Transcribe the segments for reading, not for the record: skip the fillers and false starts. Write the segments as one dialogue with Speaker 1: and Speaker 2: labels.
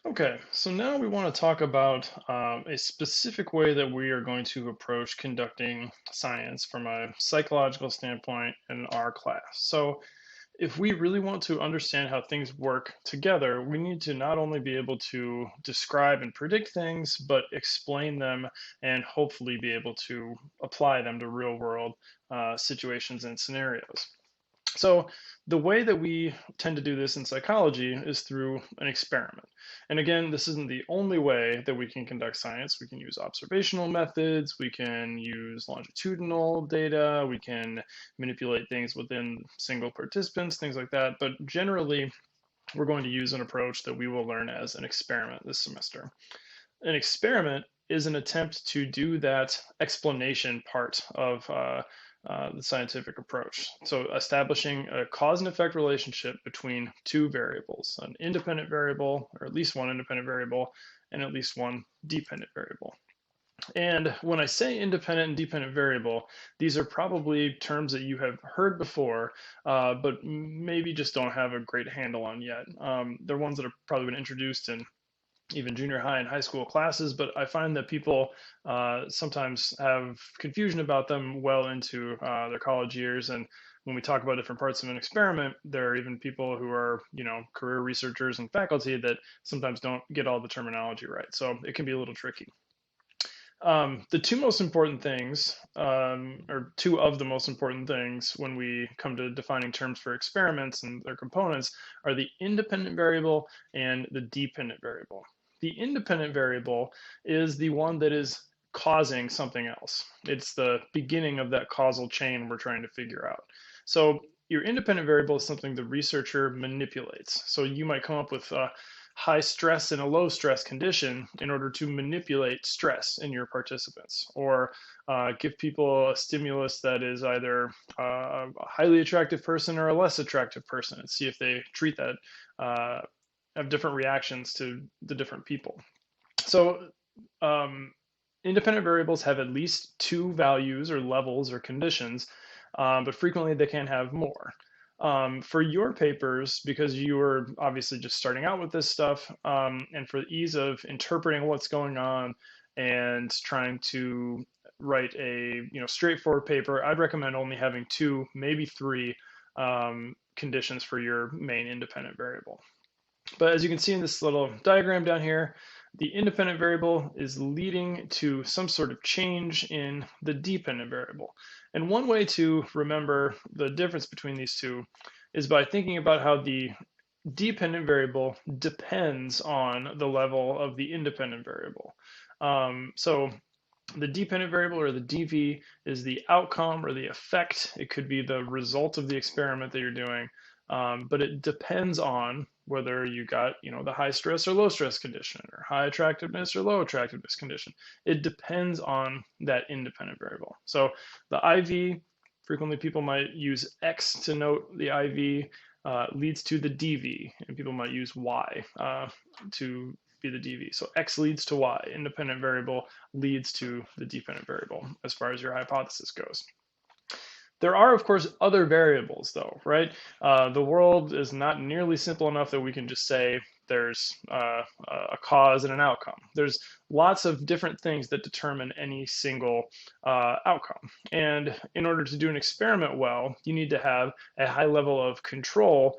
Speaker 1: Okay, so now we want to talk about a specific way that we are going to approach conducting science from a psychological standpoint in our class. So, if we really want to understand how things work together, we need to not only be able to describe and predict things, but explain them and hopefully be able to apply them to real world situations and scenarios. So, the way that we tend to do this in psychology is through an experiment. And again, this isn't the only way that we can conduct science. We can use observational methods, we can use longitudinal data, we can manipulate things within single participants, things like that. But generally, we're going to use an approach that we will learn as an experiment this semester. An experiment is an attempt to do that explanation part of the scientific approach. So, establishing a cause and effect relationship between two variables, an independent variable, or at least one independent variable, and at least one dependent variable. And when I say independent and dependent variable, these are probably terms that you have heard before, but maybe just don't have a great handle on yet. They're ones that have probably been introduced in even junior high and high school classes, but I find that people sometimes have confusion about them well into their college years. And when we talk about different parts of an experiment, there are even people who are, career researchers and faculty that sometimes don't get all the terminology right. So it can be a little tricky. The two most important things, or two of the most important things when we come to defining terms for experiments and their components, are the independent variable and the dependent variable. The independent variable is the one that is causing something else. It's the beginning of that causal chain we're trying to figure out. So your independent variable is something the researcher manipulates. So you might come up with high stress and a low stress condition in order to manipulate stress in your participants, or give people a stimulus that is either a highly attractive person or a less attractive person, and see if they treat that, have different reactions to the different people. So, independent variables have at least two values or levels or conditions, but frequently they can have more. For your papers, because you were obviously just starting out with this stuff, and for the ease of interpreting what's going on and trying to write a straightforward paper, I'd recommend only having two, maybe three conditions for your main independent variable. But as you can see in this little diagram down here, the independent variable is leading to some sort of change in the dependent variable. And one way to remember the difference between these two is by thinking about how the dependent variable depends on the level of the independent variable. So the dependent variable, or the dV, is the outcome or the effect. It could be the result of the experiment that you're doing, but it depends on whether you got the high stress or low stress condition, or high attractiveness or low attractiveness condition. It depends on that independent variable. So the IV, frequently people might use X to note the IV, leads to the dV, and people might use Y to be the dV. So X leads to Y. Independent variable leads to the dependent variable as far as your hypothesis goes. There are, of course, other variables, though, right? The world is not nearly simple enough that we can just say there's a cause and an outcome. There's lots of different things that determine any single outcome. And in order to do an experiment well, you need to have a high level of control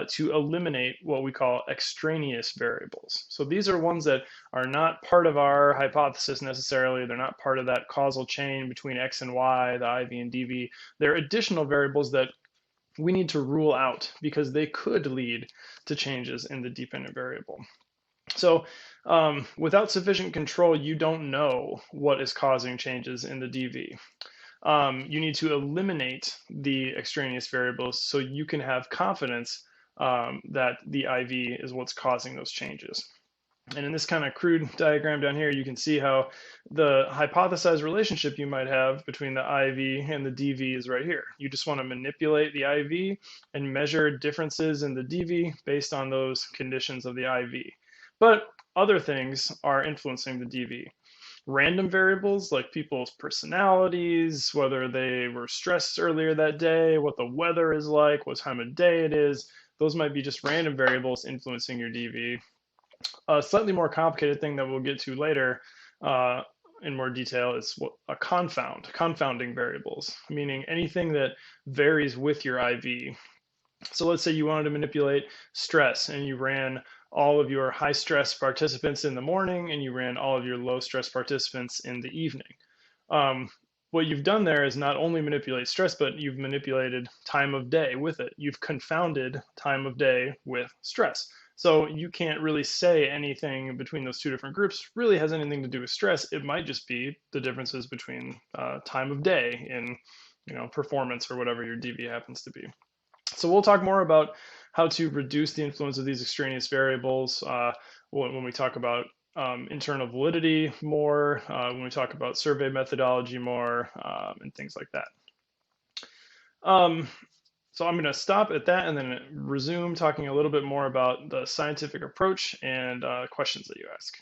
Speaker 1: to eliminate what we call extraneous variables. So these are ones that are not part of our hypothesis necessarily. They're not part of that causal chain between X and Y, the IV and DV. They're additional variables that we need to rule out because they could lead to changes in the dependent variable. So without sufficient control, you don't know what is causing changes in the DV. You need to eliminate the extraneous variables so you can have confidence that the IV is what's causing those changes. And in this kind of crude diagram down here, you can see how the hypothesized relationship you might have between the IV and the DV is right here. You just want to manipulate the IV and measure differences in the DV based on those conditions of the IV. But other things are influencing the DV. Random variables like people's personalities, whether they were stressed earlier that day, what the weather is like, what time of day it is, those might be just random variables influencing your DV. A slightly more complicated thing that we'll get to later uh, in more detail is what a confounding variables, meaning anything that varies with your IV. So let's say you wanted to manipulate stress and you ran all of your high stress participants in the morning and you ran all of your low stress participants in the evening. Um, what you've done there is not only manipulate stress, but you've manipulated time of day with it. You've confounded time of day with stress. So you can't really say anything between those two different groups really has anything to do with stress. It might just be the differences between time of day in performance or whatever your DV happens to be. So we'll talk more about how to reduce the influence of these extraneous variables when we talk about internal validity more, when we talk about survey methodology more, and things like that. Um, so I'm going to stop at that and then resume talking a little bit more about the scientific approach and questions that you ask.